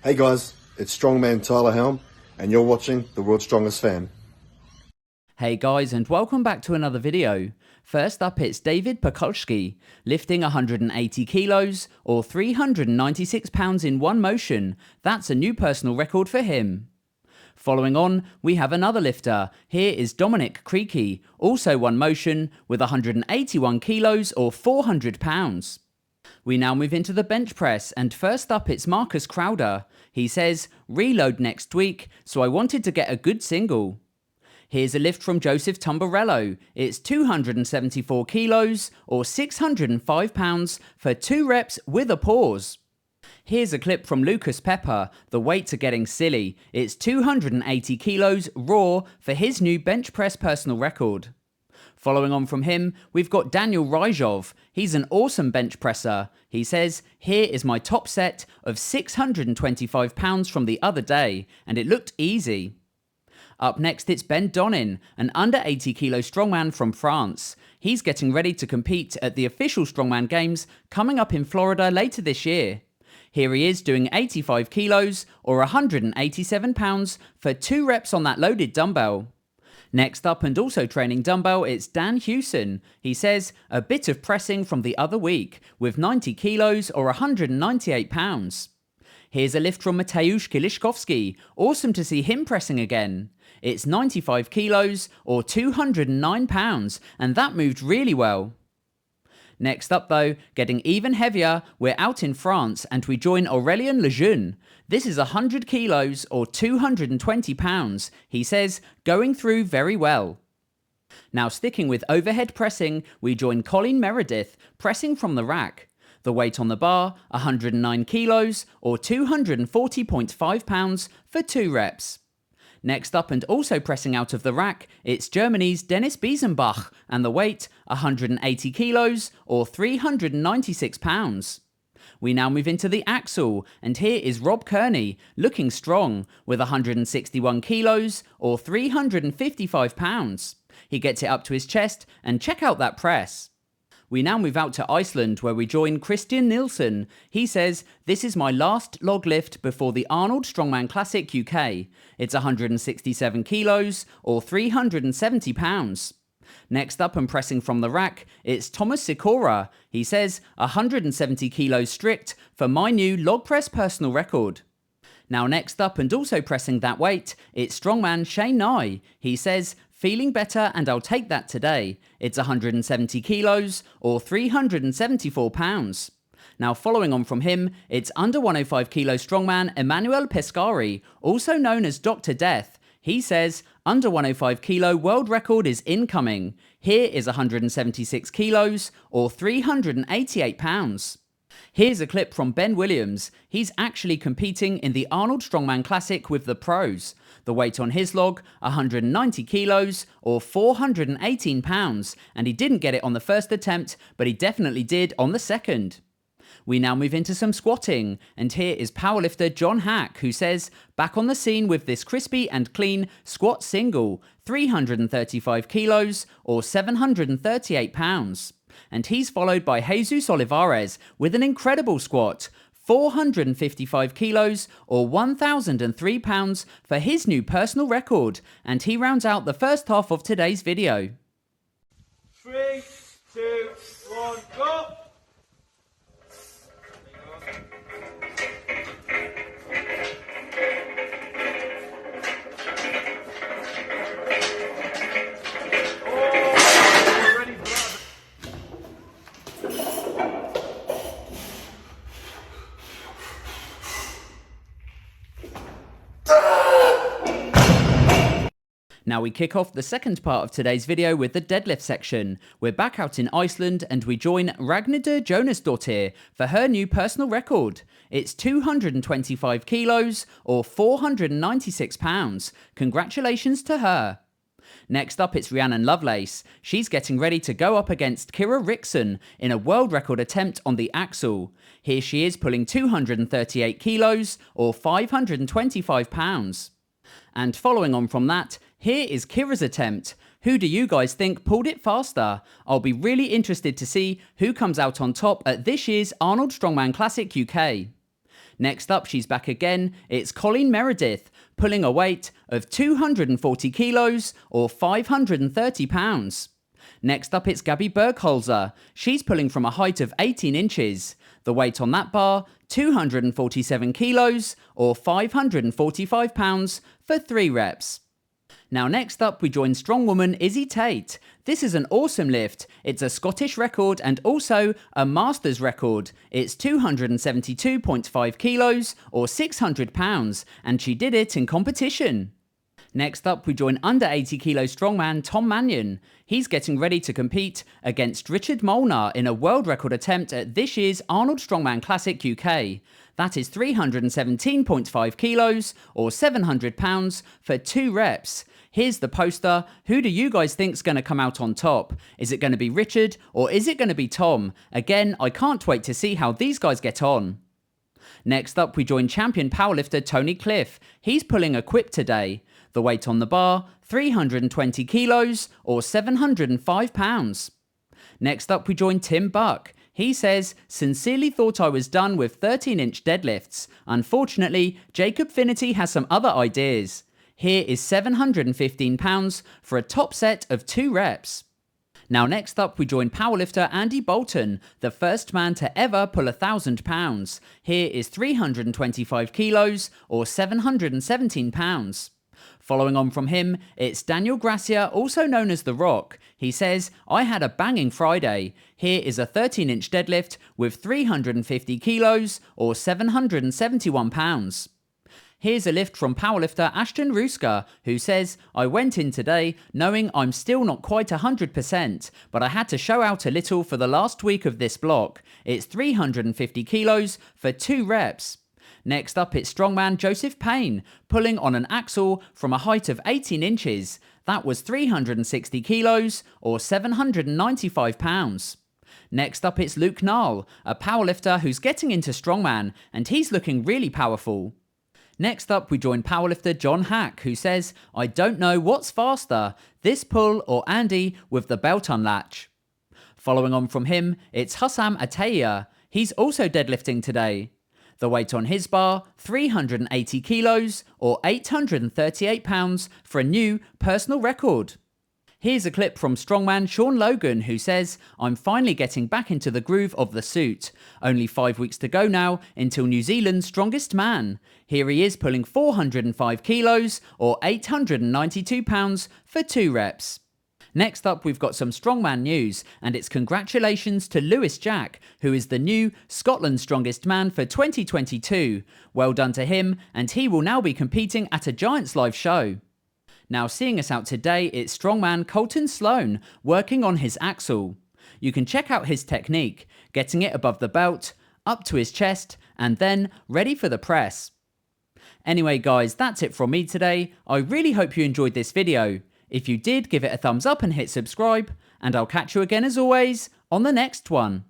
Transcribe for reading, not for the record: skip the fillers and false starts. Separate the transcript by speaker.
Speaker 1: Hey guys, it's Strongman Tyler Helm, and you're watching The World's Strongest Fan.
Speaker 2: Hey guys, and welcome back to another video. First up, it's David Pekulski, lifting 180 kilos or 396 pounds in one motion. That's a new personal record for him. Following on, we have another lifter. Here is Dominic Creaky, also one motion with 181 kilos or 400 pounds. We now move into the bench press, and first up it's Marcus Crowder. He says, reload next week, so I wanted to get a good single. Here's a lift from Joseph Tumbarello. It's 274 kilos or 605 pounds for 2 reps with a pause. Here's a clip from Lucas Pepper. The weights are getting silly. It's 280 kilos raw for his new bench press personal record. Following on from him, we've got Daniel Ryjov. He's an awesome bench presser. He says, here is my top set of 625 pounds from the other day, and it looked easy. Up next, it's Ben Donin, an under 80 kilo strongman from France. He's getting ready to compete at the official Strongman Games coming up in Florida later this year. Here he is doing 85 kilos or 187 pounds for 2 reps on that loaded dumbbell. Next up, and also training dumbbell, it's Dan Hewson. He says, a bit of pressing from the other week with 90 kilos or 198 pounds. Here's a lift from Mateusz Kieliszkowski. Awesome to see him pressing again. It's 95 kilos or 209 pounds, and that moved really well. Next up though, getting even heavier, we're out in France and we join Aurélien Lejeune. This is 100 kilos or 220 pounds. He says, going through very well. Now sticking with overhead pressing, we join Colin Meredith, pressing from the rack. The weight on the bar, 109 kilos or 240.5 pounds for 2 reps. Next up, and also pressing out of the rack, it's Germany's Dennis Biesenbach, and the weight, 180 kilos or 396 pounds. We now move into the axle, and here is Rob Kearney, looking strong, with 161 kilos or 355 pounds. He gets it up to his chest, and check out that press. We now move out to Iceland, where we join Christian Nilsson. He says, this is my last log lift before the Arnold Strongman Classic UK. It's 167 kilos or 370 pounds. Next up, and pressing from the rack, it's Thomas Sikora. He says, 170 kilos strict for my new log press personal record. Now next up, and also pressing that weight, it's strongman Shane Nye. He says, feeling better and I'll take that today. It's 170 kilos or 374 pounds. Now following on from him, it's under 105 kilo strongman Emanuel Pescari, also known as Dr. Death. He says, under 105 kilo world record is incoming. Here is 176 kilos or 388 pounds. Here's a clip from Ben Williams. He's actually competing in the Arnold Strongman Classic with the pros. The weight on his log, 190 kilos or 418 pounds, and he didn't get it on the first attempt, but he definitely did on the second. We now move into some squatting, and here is powerlifter John Haack, who says, back on the scene with this crispy and clean squat single, 335 kilos or 738 pounds. And he's followed by Jesus Olivares with an incredible squat, 455 kilos or 1,003 pounds for his new personal record, and he rounds out the first half of today's video.
Speaker 3: 3, 2, 1, go!
Speaker 2: Now we kick off the second part of today's video with the deadlift section. We're back out in Iceland and we join Ragnhildur Jónasdóttir for her new personal record. It's 225 kilos or 496 pounds. Congratulations to her. Next up, it's Rhiannon Lovelace. She's getting ready to go up against Kira Rickson in a world record attempt on the axle. Here she is pulling 238 kilos or 525 pounds. And following on from that, here is Kira's attempt. Who do you guys think pulled it faster? I'll be really interested to see who comes out on top at this year's Arnold Strongman Classic UK. Next up, she's back again. It's Colleen Meredith, pulling a weight of 240 kilos or 530 pounds. Next up, it's Gabby Bergholzer. She's pulling from a height of 18 inches. The weight on that bar, 247 kilos or 545 pounds for 3 reps. Now next up, we join strong woman Izzy Tate. This is an awesome lift. It's a Scottish record and also a Masters record. It's 272.5 kilos or 600 pounds, and she did it in competition. Next up, we join under 80 kilo strongman Tom Mannion. He's getting ready to compete against Richard Molnar in a world record attempt at this year's Arnold Strongman Classic UK. That is 317.5 kilos or 700 pounds for 2 reps. Here's the poster. Who do you guys think's going to come out on top? Is it going to be Richard or is it going to be Tom? Again, I can't wait to see how these guys get on. Next up, we join champion powerlifter Tony Cliff. He's pulling a quip today. The weight on the bar, 320 kilos or 705 pounds. Next up, we join Tim Buck. He says, sincerely thought I was done with 13-inch deadlifts. Unfortunately, Jacob Finity has some other ideas. Here is 715 pounds for a top set of 2 reps. Now next up, we join powerlifter Andy Bolton, the first man to ever pull 1,000 pounds. Here is 325 kilos or 717 pounds. Following on from him, it's Daniel Gracia, also known as The Rock. He says, I had a banging Friday. Here is a 13-inch deadlift with 350 kilos or 771 pounds. Here's a lift from powerlifter Ashton Ruska, who says, I went in today knowing I'm still not quite 100%, but I had to show out a little for the last week of this block. It's 350 kilos for 2 reps. Next up, it's strongman Joseph Payne, pulling on an axle from a height of 18 inches. That was 360 kilos or 795 pounds. Next up, it's Luke Nall, a powerlifter who's getting into strongman, and he's looking really powerful. Next up, we join powerlifter John Haack, who says, I don't know what's faster, this pull or Andy with the belt unlatch. Following on from him, it's Hussam Ataya. He's also deadlifting today. The weight on his bar, 380 kilos or 838 pounds for a new personal record. Here's a clip from strongman Sean Logan, who says, I'm finally getting back into the groove of the suit. Only 5 weeks to go now until New Zealand's strongest man. Here he is pulling 405 kilos or 892 pounds for 2 reps. Next up, we've got some strongman news, and it's congratulations to Lewis Jack, who is the new Scotland's strongest man for 2022. Well done to him, and he will now be competing at a Giants live show. Now seeing us out today, it's strongman Colton Sloan, working on his axle. You can check out his technique, getting it above the belt, up to his chest, and then ready for the press. Anyway guys, that's it from me today. I really hope you enjoyed this video. If you did, give it a thumbs up and hit subscribe, and I'll catch you again as always on the next one.